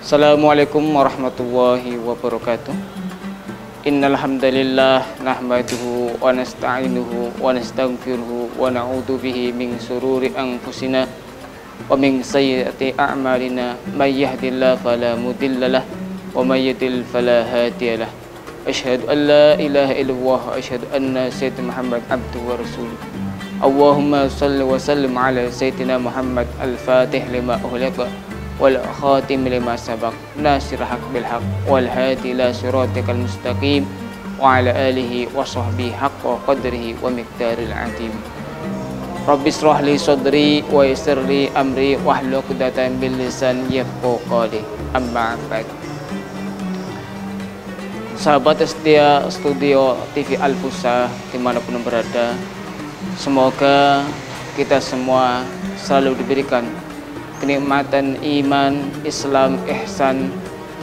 Assalamualaikum warahmatullahi wabarakatuh. Innal hamdalillah nahmaduhu wa nasta'inuhu wa nastaghfiruhu wa na'udzu bihi min shururi anfusina wa min sayyiati a'malina may yahdihillahu fala mudhillalah wa may yudlil fala hadiyalah. Asyhadu an la ilaha illallah wa asyhadu anna sayyidina Muhammad abduhu wa rasuluh. Allahumma shalli wa sallim ala sayyidina Muhammad al-Fatih lima ughliqa wal khatim lima sabaq nasir haq bil haq wal hadi ila siratikal mustaqim wa ala alihi wa sahbihi haqqa qadrihi wa miqdaril azim. Rabbi shrah li sadri wa yassir li amri wahlul 'uqdatam min lisani yafqahu qawli. Amma ba'd. Sahabat setia studio TV Al-Fusa dimanapun berada, semoga kita semua selalu diberikan kenikmatan iman, Islam, ihsan,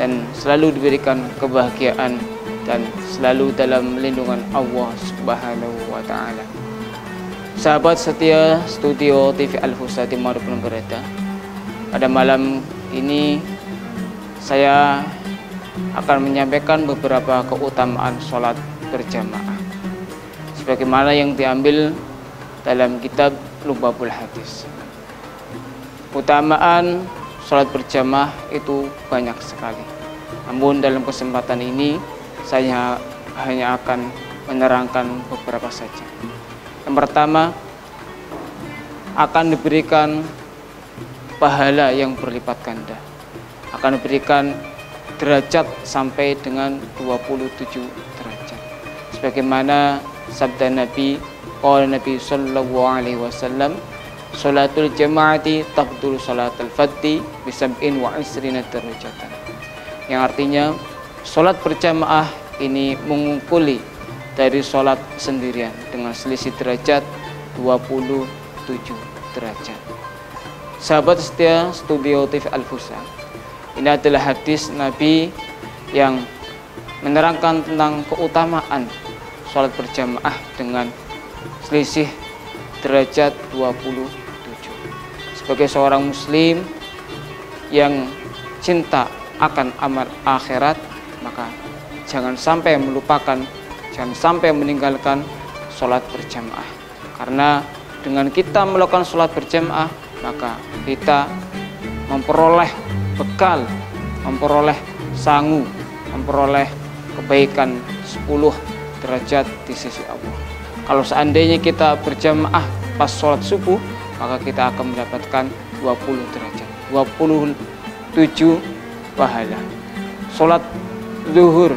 dan selalu diberikan kebahagiaan dan selalu dalam lindungan Allah Subhanahu wa Ta'ala. Sahabat setia studio TV Al-Fusa dimanapun berada, pada malam ini saya akan menyampaikan beberapa keutamaan sholat berjamaah sebagaimana yang diambil dalam kitab Lubabul Hadis. Keutamaan sholat berjamaah itu banyak sekali. Namun dalam kesempatan ini saya hanya akan menerangkan beberapa saja. Yang pertama, akan diberikan pahala yang berlipat ganda. Akan diberikan derajat sampai dengan 27 derajat. Sebagaimana sabda Nabi, qala Nabi sallallahu alaihi wasallam, sholatul jamaati tabdul sholatul fadhi bisab'in wa isrina derajatan. Yang artinya sholat berjamaah ini mengungkuli dari sholat sendirian dengan selisih derajat 27 derajat. Sahabat setia studio TV Al-Fusa, ini adalah hadis Nabi yang menerangkan tentang keutamaan sholat berjamaah dengan selisih derajat 27. Sebagai seorang muslim yang cinta akan amal akhirat, maka jangan sampai melupakan, jangan sampai meninggalkan sholat berjamaah. Karena dengan kita melakukan sholat berjamaah, maka kita memperoleh bekal, memperoleh sangu, memperoleh kebaikan 10 derajat di sisi Allah. Kalau seandainya kita berjamaah pas sholat subuh, maka kita akan mendapatkan 20 derajat, 27 pahala. Sholat zuhur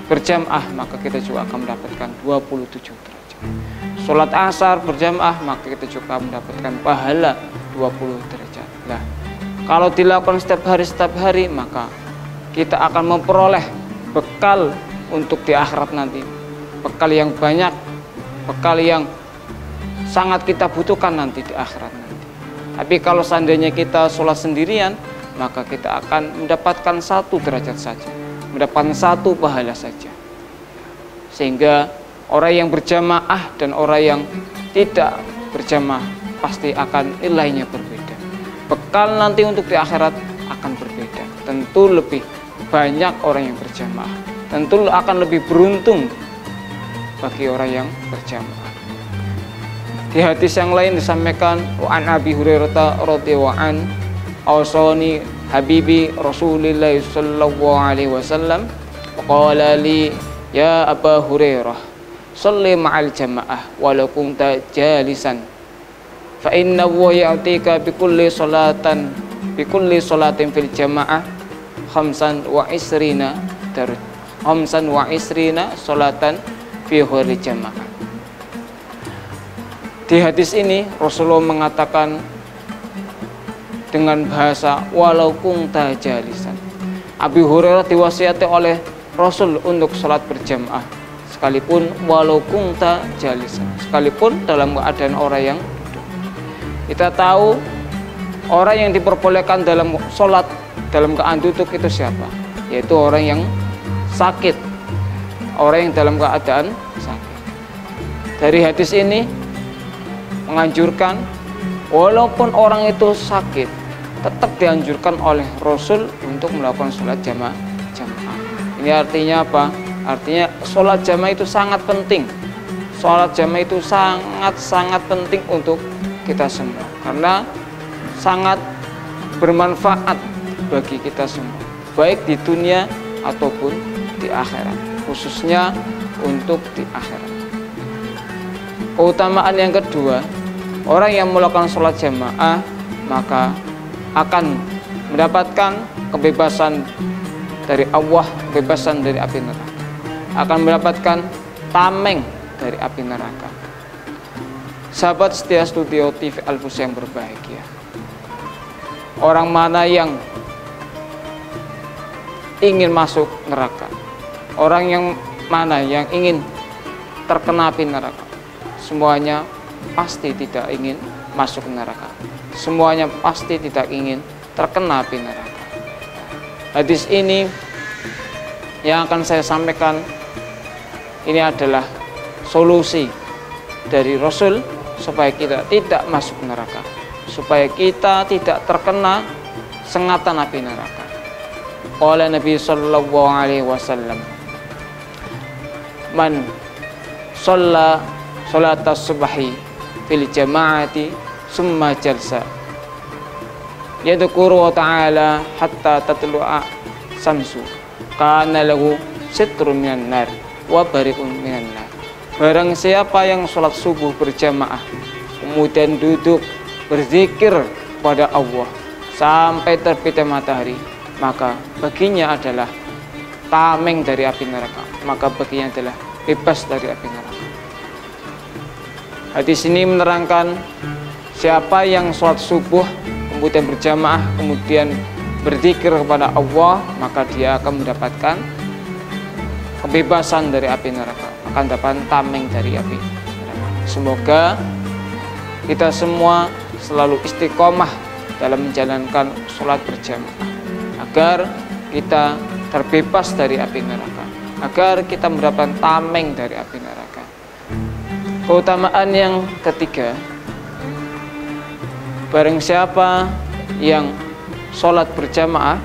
berjamaah, maka kita juga akan mendapatkan 27 derajat. Sholat asar berjamaah, maka kita juga mendapatkan pahala 20 derajat. Nah, kalau dilakukan setiap hari, maka kita akan memperoleh bekal untuk di akhirat nanti. Bekal yang banyak, bekal yang sangat kita butuhkan nanti di akhirat nanti. Tapi kalau seandainya kita sholat sendirian, maka kita akan mendapatkan 1 derajat saja, mendapatkan 1 pahala saja. Sehingga orang yang berjamaah dan orang yang tidak berjamaah pasti akan nilainya berbeda. Bekal nanti untuk di akhirat akan berbeda. Tentu lebih banyak orang yang berjamaah, tentu akan lebih beruntung bagi orang yang berjamaah. Di hadis yang lain disampaikan, wa an Abi Hurairah radhiyallahu an awsani habibi Rasulillah sallallahu alaihi wasallam qala li ya Aba Hurairah shalli ma'al jamaah walau kunta jalisan fa inna wa ya'tika bi kulli salatin fil jamaah khamsan wa isrina salatan fi ghairi jamaah. Di hadis ini Rasulullah mengatakan dengan bahasa walau kunta jalisan. Abi Hurairah diwasiati oleh Rasul untuk sholat berjamaah sekalipun walau kunta jalisan, sekalipun dalam keadaan orang yang duduk. Kita tahu Orang yang diperbolehkan dalam sholat dalam keadaan duduk itu siapa? Yaitu orang yang sakit, orang yang dalam keadaan sakit. Dari hadis ini menganjurkan walaupun orang itu sakit, tetap dianjurkan oleh Rasul untuk melakukan sholat jamaah. Ini artinya apa? Artinya sholat jamaah itu sangat penting. Sholat jamaah itu sangat penting untuk kita semua, karena sangat bermanfaat bagi kita semua, baik di dunia ataupun di akhirat, khususnya untuk di akhirat. Keutamaan yang kedua, orang yang melakukan sholat jamaah maka akan mendapatkan kebebasan dari Allah, kebebasan dari api neraka, akan mendapatkan tameng dari api neraka. Sahabat setia Studio TV Al-Fusah yang berbahagia, orang mana yang ingin masuk neraka, orang yang mana yang ingin terkena api neraka, semuanya pasti tidak ingin masuk neraka, semuanya pasti tidak ingin terkena api neraka. Hadis ini yang akan saya sampaikan ini adalah solusi dari Rasul supaya kita tidak masuk neraka, supaya kita tidak terkena sengatan api neraka. Qala Nabi sallallahu alaihi wasallam, man shalla sholatas subhi fil jama'ati summa jalsa yadhkuru ta'ala hatta tatlu'a samsu kana lahu sitrun minan nar wa bari'un minan nar. Barang siapa yang sholat subuh berjamaah kemudian duduk berzikir pada Allah sampai terbitnya matahari, maka baginya adalah tameng dari api neraka, maka baginya adalah bebas dari api neraka. Hadis ini menerangkan siapa yang sholat subuh kemudian berjamaah kemudian berzikir kepada Allah, maka dia akan mendapatkan kebebasan dari api neraka, akan dapat tameng dari api neraka. Semoga kita semua selalu istiqomah dalam menjalankan sholat berjamaah agar kita terbebas dari api neraka, agar kita mendapatkan tameng dari api neraka. Keutamaan yang ketiga, barang siapa yang sholat berjamaah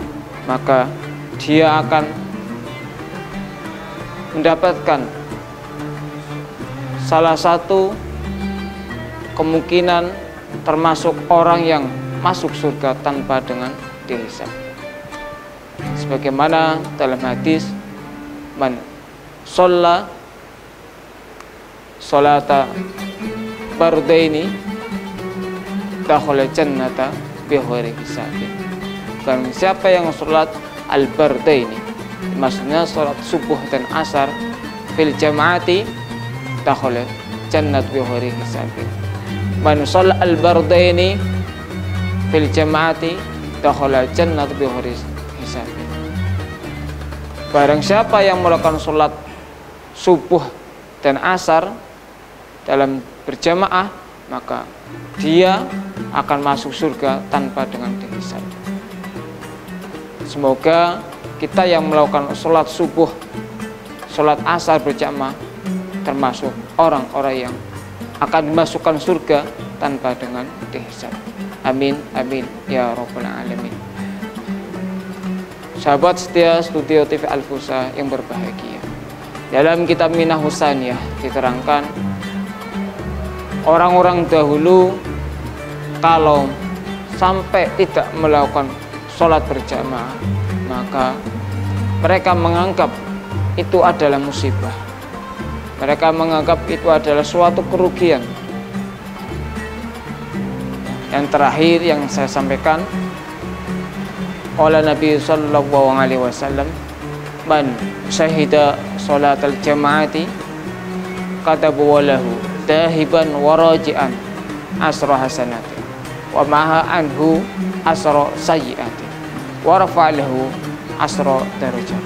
maka dia akan mendapatkan salah satu kemungkinan termasuk orang yang masuk surga tanpa dengan dihisab. Sebagaimana dalam hadis, man sholla sholata bardaini dakhala jannata bighairi hisabin. Barang siapa yang sholat al-bardaini, maksudnya sholat subuh dan asar fil jamaati dakhala jannat bighairi hisabin. Man sholla al-bardaini fil jamaati dakhala jannat bighairi hisabin. Barang siapa yang melakukan sholat subuh dan asar dalam berjamaah, maka dia akan masuk surga tanpa dengan dihisab. Semoga kita yang melakukan sholat subuh, sholat asar berjamaah termasuk orang-orang yang akan dimasukkan surga tanpa dengan dihisab. Amin, amin, ya rabbal alamin. Sahabat setia Studio TV Al-Fusah yang berbahagia, dalam kitab Minah Husaniyah diterangkan orang-orang dahulu kalau sampai tidak melakukan sholat berjamaah, maka mereka menganggap itu adalah musibah, mereka menganggap itu adalah suatu kerugian. Yang terakhir yang saya sampaikan oleh Nabi sallallahu alaihi wasallam, man syahida sholatal jamaati katabu walahu dahiban waraji'an asra hasanati wa maha anhu asra sayyiati wa rafa'alahu asra darajat.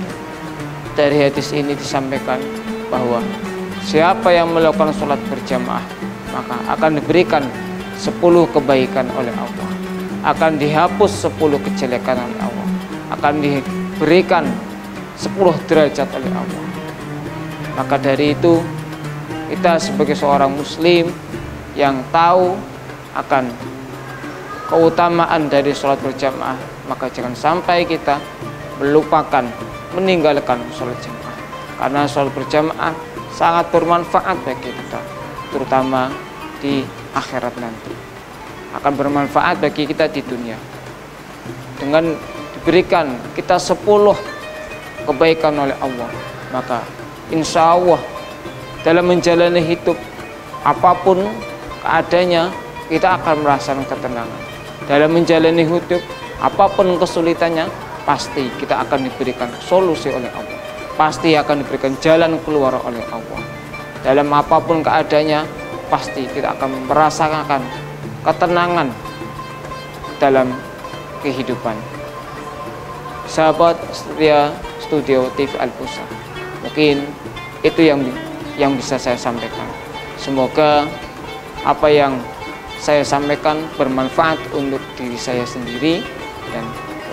Dari hadis ini disampaikan bahwa siapa yang melakukan sholat berjamaah maka akan diberikan 10 kebaikan oleh Allah. akan dihapus 10 kejelekan oleh Allah, akan diberikan 10 derajat oleh Allah. Maka dari itu, kita sebagai seorang muslim yang tahu akan keutamaan dari sholat berjamaah, maka jangan sampai kita melupakan, meninggalkan sholat jamaah. Karena sholat berjamaah sangat bermanfaat bagi kita, terutama di akhirat nanti. Akan bermanfaat bagi kita di dunia. Dengan diberikan kita 10 kebaikan oleh Allah, maka insya Allah dalam menjalani hidup apapun keadaannya, kita akan merasakan ketenangan. Dalam menjalani hidup apapun kesulitannya, pasti kita akan diberikan solusi oleh Allah, pasti akan diberikan jalan keluar oleh Allah. Dalam apapun keadaannya, pasti kita akan merasakan ketenangan dalam kehidupan. Sahabat setia Studio TV Al-Fusa, mungkin itu yang bisa saya sampaikan. Semoga apa yang saya sampaikan bermanfaat untuk diri saya sendiri dan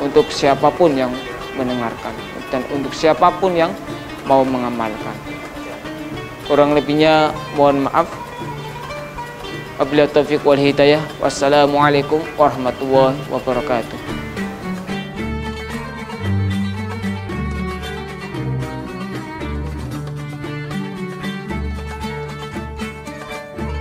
untuk siapapun yang mendengarkan dan untuk siapapun yang mau mengamalkan. Kurang lebihnya mohon maaf. Wabillahi taufiq wal hidayah. Wassalamualaikum warahmatullahi wabarakatuh.